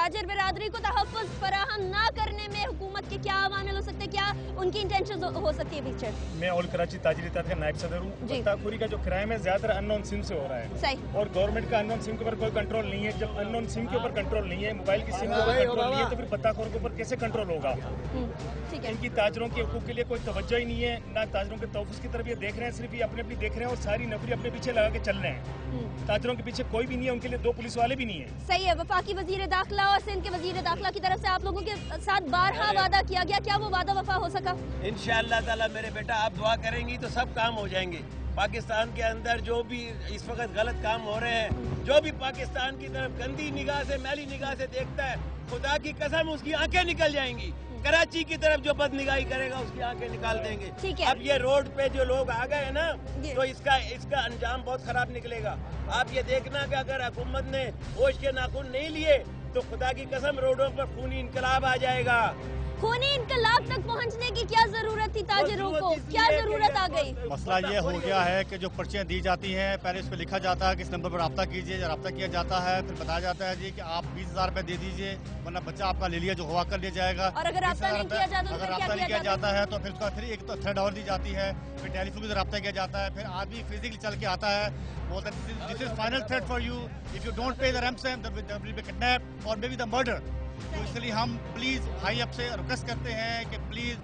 ताजिर बिरादरी को तहफ़्फ़ुज़ फराहम ना करने में हुकूमत के क्या अवामिल हो सकते हैं, क्या उनकी इंटेंशन हो सकती है पीछे? मैं ऑल कराची ताजिर इत्तेहाद का नायब सदर हूँ। पत्ताखोरी का जो क्राइम है ज्यादातर अननोन सिम से हो रहा है। सही। और गवर्नमेंट का अननोन सिम के ऊपर कोई कंट्रोल नहीं है। जब अननोन सिम के ऊपर कंट्रोल नहीं है, मोबाइल की सिम के ऊपर कंट्रोल नहीं है, तो फिर पत्ताखोर के ऊपर कैसे कंट्रोल होगा? ठीक है। इनकी ताजरों के हकूक के लिए कोई तवज्जो ही नहीं है, ना ताजरों के तहफ़्फ़ुज़ की तरफ ये देख रहे हैं, सिर्फ ये अपने पीछे देख रहे हैं और सारी नौकरी अपने पीछे लगा के चल रहे हैं। ताजरों के पीछे कोई भी नहीं है, उनके लिए 2 पुलिस वाले भी नहीं है। सही है। वफाकी वजीर दाखिला और सिंध के वजीर दाखिला की तरफ से आप लोगों के साथ बारहा वादा किया गया, क्या वो वादा वफा हो सका? इंशाअल्लाह ताला मेरे बेटा, आप दुआ करेंगी तो सब काम हो जाएंगे। पाकिस्तान के अंदर जो भी इस वक्त गलत काम हो रहे हैं, जो भी पाकिस्तान की तरफ गंदी निगाह से, मैली निगाह से देखता है, खुदा की कसम उसकी आंखें निकल जाएंगी। कराची की तरफ जो बदनिगाही करेगा उसकी आंखें निकाल देंगे। अब ये रोड पे जो लोग आ गए ना, तो इसका अंजाम बहुत खराब निकलेगा। आप ये देखना कि अगर हुकूमत ने होश के नाखून नहीं लिए तो खुदा की कसम रोडों पर खूनी इनकलाब आ जाएगा। खूनी इनकलाब तक पहुंचने की क्या जरूरत थी ताजिरों को? क्या जरूरत आ गई? मसला ये हो गया है कि जो पर्चियाँ दी जाती हैं, पहले इस पर लिखा जाता है कि इस नंबर पर रब्ता कीजिए, रब्ता किया जाता है, फिर बताया जाता है जी कि आप 20,000 रुपये दे दीजिए वरना बच्चा आपका ले लिया जो हुआ कर लिया जाएगा। और अगर रब्ता नहीं किया जाता तो अगर रब्ता नहीं किया जाता है तो फिर उसका फिर एक तो थ्रेड और दी जाती है, फिर टेलीफोन से रब्ता किया जाता है, फिर आदमी फिजिकली चल के आता है, बोलता है this is final threat for you, if you don't pay the ransom there will be kidnap और मे बी द मर्डर। तो इसलिए हम प्लीज हाई अप से रिक्वेस्ट करते हैं कि प्लीज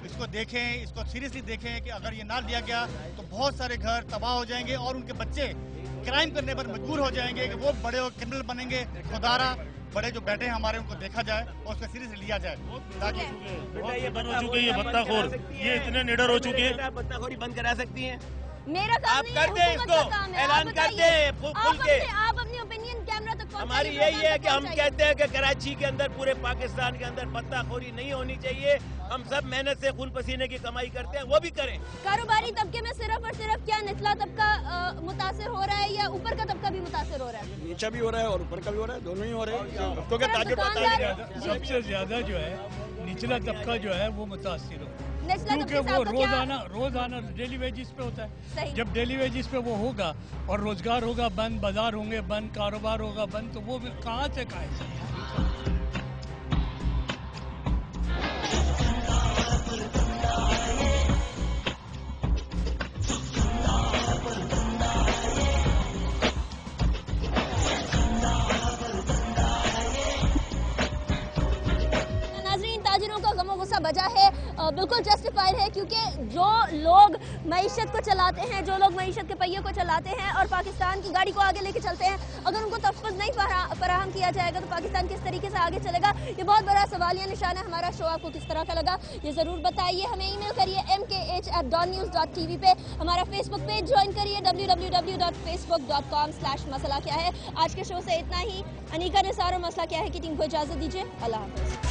इसको देखें, इसको सीरियसली देखें कि अगर ये ना दिया गया तो बहुत सारे घर तबाह हो जाएंगे और उनके बच्चे क्राइम करने पर मजबूर हो जाएंगे कि वो बड़े क्रिमिनल बनेंगे। खुदारा बड़े जो बैठे हैं हमारे उनको देखा जाए और उसको सीरियसली लिया जाए ताकि ये बत्ताखोर ये इतने निडर हो चुके हैं। बत्ताखोरी बंद करा सकती हैं? मेरा काम आप नहीं कर है, दे इसको, ऐलान कर दे खुल के। आप अपनी ओपिनियन कैमरा तक पहुंचाइए। हमारी यही है कि हम कहते हैं कि कराची के अंदर, पूरे पाकिस्तान के अंदर बत्ताखोरी नहीं होनी चाहिए। हम सब मेहनत से खून पसीने की कमाई करते हैं, वो भी करें। कारोबारी तबके में सिर्फ और सिर्फ क्या निचला तबका मुतासिर हो रहा है या ऊपर का तबका भी मुतासिर हो रहा है? नीचा भी हो रहा है और ऊपर का भी हो रहा है, दोनों ही हो रहे हैं। सबसे ज्यादा जो है निचला तबका जो है वो मुतासिर हो, क्योंकि वो रोजाना डेली वेजिस पे होता है। जब डेली वेजिस पे वो होगा और रोजगार होगा बंद, बाजार होंगे बंद, कारोबार होगा बंद, तो वो कहाँ से खाए? ताजिरों का गमो गुस्सा बजा है, बिल्कुल जस्टिफाइड है, क्योंकि जो लोग मईशत को चलाते हैं, जो लोग मईशत के पहिए को चलाते हैं और पाकिस्तान की गाड़ी को आगे लेके चलते हैं, अगर उनको तहफ़्फ़ुज़ नहीं फराहम किया जाएगा तो पाकिस्तान किस तरीके से आगे चलेगा? ये बहुत बड़ा सवालिया निशान है। हमारा शो आपको किस तरह का लगा ये ज़रूर बताइए। हमें ईमेल करिए mkh@dawnnews.tv पे, हमारा फेसबुक पेज ज्वाइन करिए www.facebook.com/मसला क्या है। आज के शो से इतना ही। अनीका निसार और मसला क्या है की टीम को इजाज़त दीजिए। अल्लाह हाफ़िज़।